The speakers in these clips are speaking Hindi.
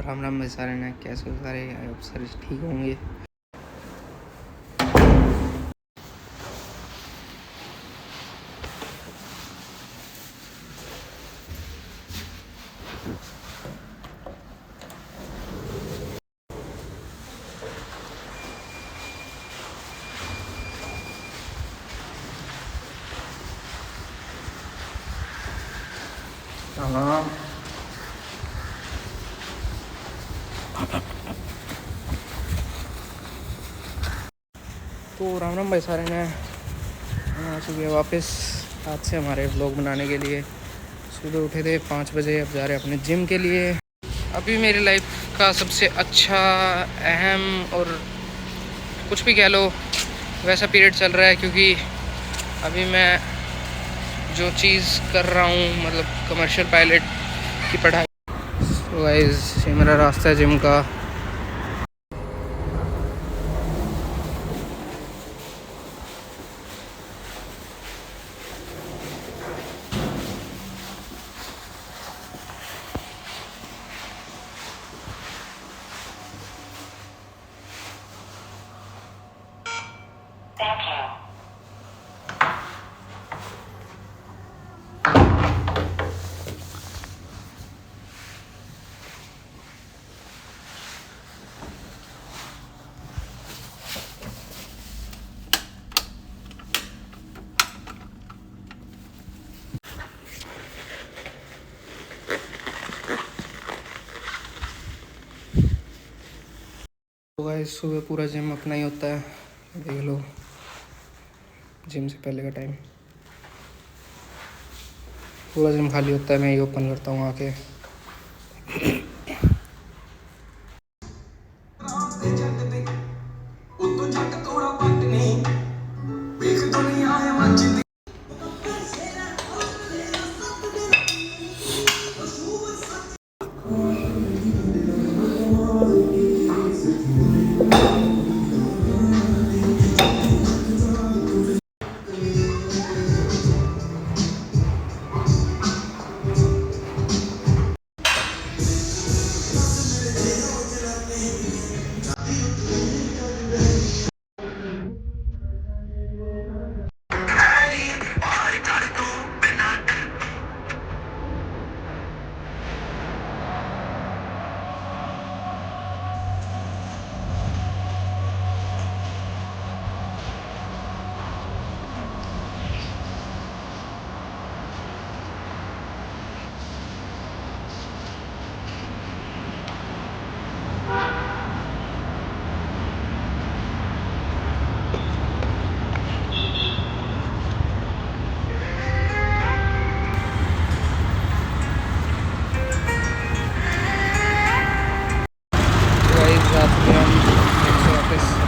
राम राम भाई सारे ने, कैसे हो सारे? सारे ठीक होंगे। हाँ, तो राम राम भाई सारे ने, आ चुके वापस आज से हमारे व्लॉग बनाने के लिए। सुबह उठे थे 5 बजे, अब जा रहे अपने जिम के लिए। अभी मेरी लाइफ का सबसे अच्छा, अहम और कुछ भी कह लो वैसा पीरियड चल रहा है, क्योंकि अभी मैं जो चीज़ कर रहा हूँ, मतलब कमर्शियल पायलट की पढ़ाई। तो गाइस, ये मेरा रास्ता है जिम का। तो गाइस, सुबह पूरा जिम अपना ही होता है, देख लो। जिम से पहले का टाइम पूरा जिम खाली होता है, मैं ही ओपन करता हूँ आके।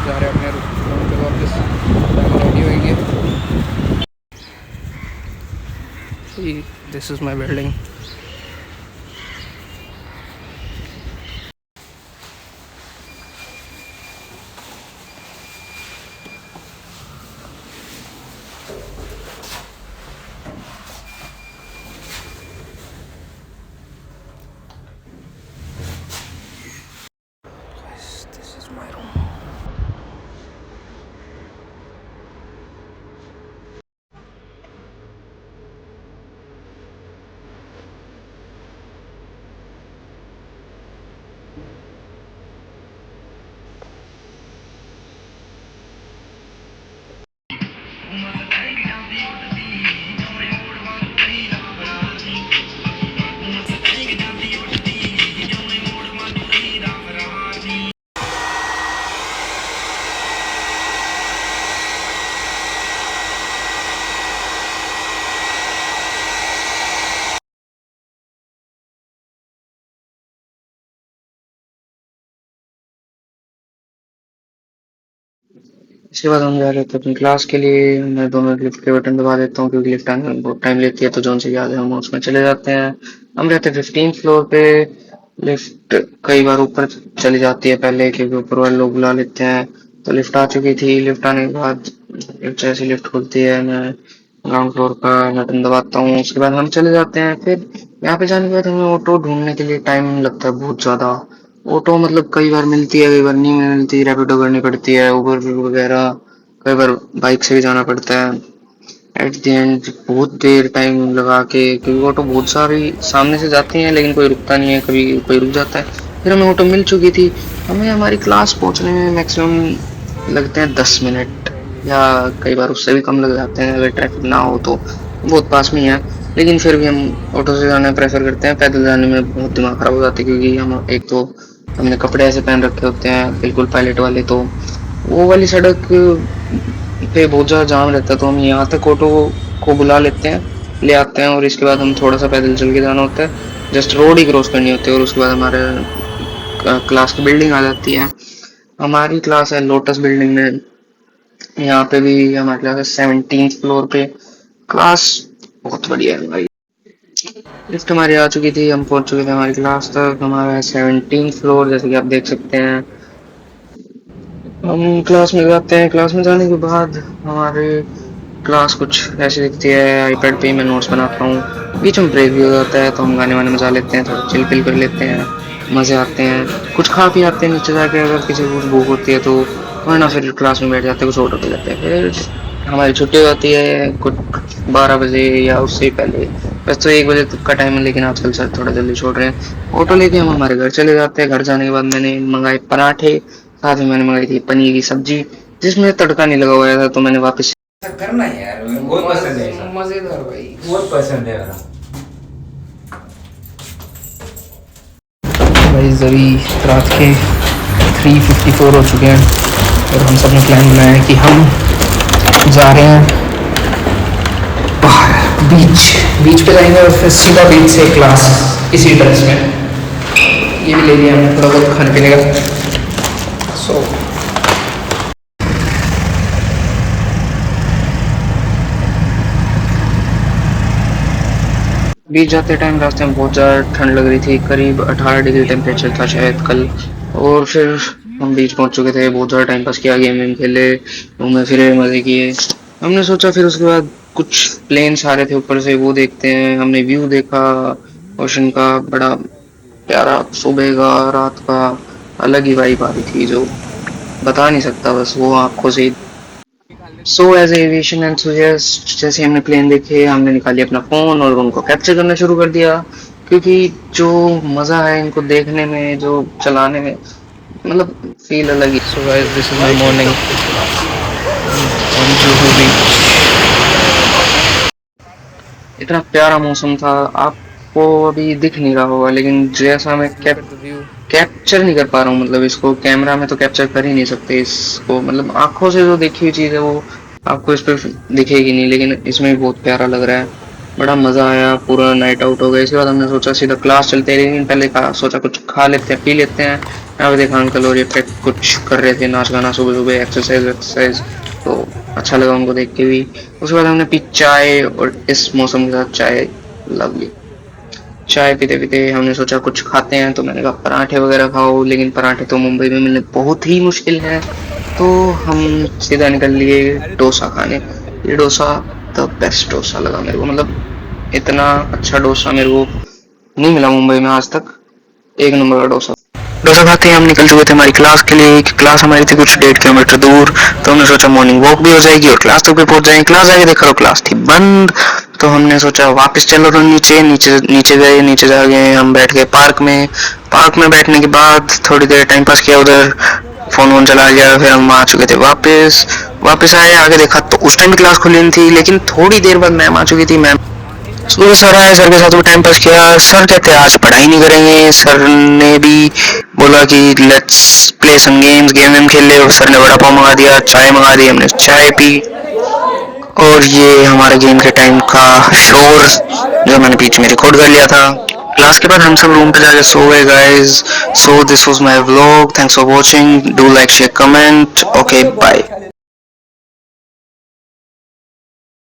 जा रहे हैं अपने रूम पे वापस, रेडी होंगे। This is my building. This is my room. इसके बाद हम जा रहे थे अपनी क्लास के लिए। मैं दोनों लिफ्ट के बटन दबा देता हूँ, क्योंकि लिफ्ट आने में बहुत टाइम लेती है। तो जोन से याद है हम उसमें चले जाते हैं। हम रहते 15 फ्लोर पे। लिफ्ट कई बार ऊपर चली जाती है पहले, क्योंकि ऊपर वाले लोग बुला लेते हैं। तो लिफ्ट आ चुकी थी। लिफ्ट आने के बाद जैसे लिफ्ट खुलती है, मैं ग्राउंड फ्लोर का बटन दबाता हूँ, उसके बाद हम चले जाते हैं। फिर यहाँ पे जाने के बाद हमें ऑटो ढूंढने के लिए टाइम लगता है बहुत ज़्यादा। ऑटो मतलब कई बार मिलती है, कई बार नहीं मिलती, रैपिडो करनी पड़ती है, उबर वगैरह, कई बार बाइक से भी जाना पड़ता है। एट द एंड बहुत देर टाइम लगा के, क्योंकि ऑटो बहुत सारी सामने से जाती हैं लेकिन कोई रुकता नहीं है, कभी कोई रुक जाता है। फिर हमें ऑटो मिल चुकी थी। हमें हमारी क्लास पहुंचने में मैक्सिमम लगते हैं 10 मिनट, या कई बार उससे भी कम लग जाते हैं अगर ट्रैफिक ना हो तो। बहुत पास में ही है, लेकिन फिर भी हम ऑटो से जाना प्रेफर करते हैं। पैदल जाने में बहुत दिमाग खराब हो जाता है, क्योंकि हम एक तो हमने कपड़े ऐसे पहन रखे होते हैं बिल्कुल पायलट वाले, तो वो वाली सड़क पे बहुत ज़्यादा जाम रहता है। तो हम यहाँ तक ऑटो को बुला लेते हैं, ले आते हैं, और इसके बाद हम थोड़ा सा पैदल चल के जाना होता है। जस्ट रोड ही क्रॉस करनी होती है, और उसके बाद हमारे क्लास की बिल्डिंग आ जाती है। हमारी क्लास है लोटस बिल्डिंग में। यहाँ पे भी हमारी क्लास है 17th फ्लोर पे। क्लास बहुत बढ़िया है भाई। लिफ्ट हमारी आ चुकी थी, हम पहुंच चुके थे हमारी क्लास तक। हमारा है 17th फ्लोर, जैसे कि आप देख सकते हैं। हम क्लास में जाते हैं। क्लास में जाने के बाद हमारे क्लास कुछ ऐसी दिखती है। आईपैड पे ही मैं नोट्स बनाता हूँ। बीच में ब्रेक भी हो जाता है, तो हम गाने वाने बजा लेते हैं, थोड़ा चिल पिल कर लेते हैं, मज़े आते हैं। कुछ खा पी आते हैं नीचे जाके, अगर किसी को कुछ भूख होती है तो, वरना फिर क्लास में बैठ जाते हैं, कुछ ऑर्डर कर लेते हैं। फिर हमारी छुट्टी हो जाती है कुछ 12 बजे या उससे पहले। बस तो 1 बजे तक का टाइम है, लेकिन आजकल सर थोड़ा जल्दी छोड़ रहे हैं। ऑटो लेके हम हमारे घर चले जाते हैं। घर जाने के बाद मैंने मंगाए पराठे, साथ में मैंने मंगाई थी पनीर की सब्जी, जिसमें तड़का नहीं लगा हुआ था, तो मैंने वापस करना यार, बहुत पसंद है ऐसा। मजेदार भाई, बहुत पसंद है यार। भाई अभी रात के 3:54 हो चुके हैं, और हम सब ने प्लान बनाया है कि हम जा रहे हैं बाहर बीच बीच पे जाएंगे, और फिर सीधा बीच से क्लास इसी ड्रेस में। ये भी ले लिया हमने थोड़ा बहुत खाने पीने का। सो बीच जाते टाइम रास्ते में बहुत ज़्यादा ठंड लग रही थी, करीब 18 डिग्री टेम्परेचर था शायद कल। और फिर हम बीच पहुंच चुके थे, बहुत ज़्यादा टाइम पास किया, गेम वेम खेले, घूमे फिरे, मज़े किए। हमने सोचा फिर उसके बाद कुछ प्लेन्स आ रहे थे ऊपर से, वो देखते हैं। हमने व्यू देखा ओशन का, बड़ा प्यारा। सुबह का, रात का अलग ही वाइब आ रही थी, जो बता नहीं सकता, बस वो आंखों से। सो एज एविएशन एंथुसियास्ट, जैसे हमने प्लेन देखे, हमने निकाली अपना फ़ोन और उनको कैप्चर करना शुरू कर दिया, क्योंकि जो मज़ा है इनको देखने में, जो चलाने में, मतलब फील अलग ही। So guys, this is my morning on Juhu beach. इतना प्यारा मौसम था, आपको अभी दिख नहीं रहा होगा, लेकिन जैसा मैं कैप्चर नहीं कर पा रहा हूँ, मतलब इसको कैमरा में तो कैप्चर कर ही नहीं सकते इसको, मतलब आंखों से जो देखी हुई चीज़ है वो आपको इस पर दिखेगी नहीं, लेकिन इसमें भी बहुत प्यारा लग रहा है। बड़ा मज़ा आया, पूरा नाइट आउट हो गया। इसके बाद हमने सोचा सीधा क्लास चलते हैं, लेकिन पहले सोचा कुछ खा लेते हैं, पी लेते हैं। यहाँ पे देखा अंकल और ये पे कुछ कर रहे थे, नाच गाना, सुबह सुबह एक्सरसाइज, तो अच्छा लगा उनको देख के भी। उसके बाद हमने पी चाय, और इस मौसम के साथ चाय लवली। चाय पीते पीते हमने सोचा कुछ खाते हैं, तो मैंने कहा पराठे वगैरह खाओ, लेकिन पराठे तो मुंबई में मिलने बहुत ही मुश्किल है। तो हम सीधा निकल लिए डोसा खाने। ये डोसा द बेस्ट डोसा लगा मेरे को, मतलब इतना अच्छा डोसा मेरे को नहीं मिला मुंबई में आज तक। एक नंबर का डोसा। डोसा खाते ही हम निकल चुके थे हमारी क्लास के लिए। क्लास हमारी थी कुछ 1.5 किलोमीटर दूर, तो हमने सोचा मॉर्निंग वॉक भी हो जाएगी और क्लास तक भी पहुंच जाएंगे। क्लास जाके देखा तो क्लास थी बंद, तो हमने सोचा वापस चलो, तो नीचे नीचे नीचे गए। नीचे जा गए हम, बैठ गए पार्क में। पार्क में बैठने के बाद थोड़ी देर टाइम पास किया, उधर फोन वोन चला गया। फिर हम आ चुके थे वापस। वापस आए, आगे देखा तो उस टाइम भी क्लास खुली नहीं थी, लेकिन थोड़ी देर बाद मैम आ चुकी थी। मैम सुबह सर आए, सर के साथ भी टाइम पास किया। सर कहते हैं आज पढ़ाई नहीं करेंगे। सर ने भी बोला कि let's play some games, game वेम खेल ले। और सर ने वड़ा पाव मंगा दिया, चाय मंगा दी, हमने चाय पी। और ये हमारे गेम के टाइम का शोर जो मैंने बीच में रिकॉर्ड कर लिया था। क्लास के बाद हम सब रूम पे जाके सो गए guys. So this was my vlog, thanks for watching, do like share comment, okay bye.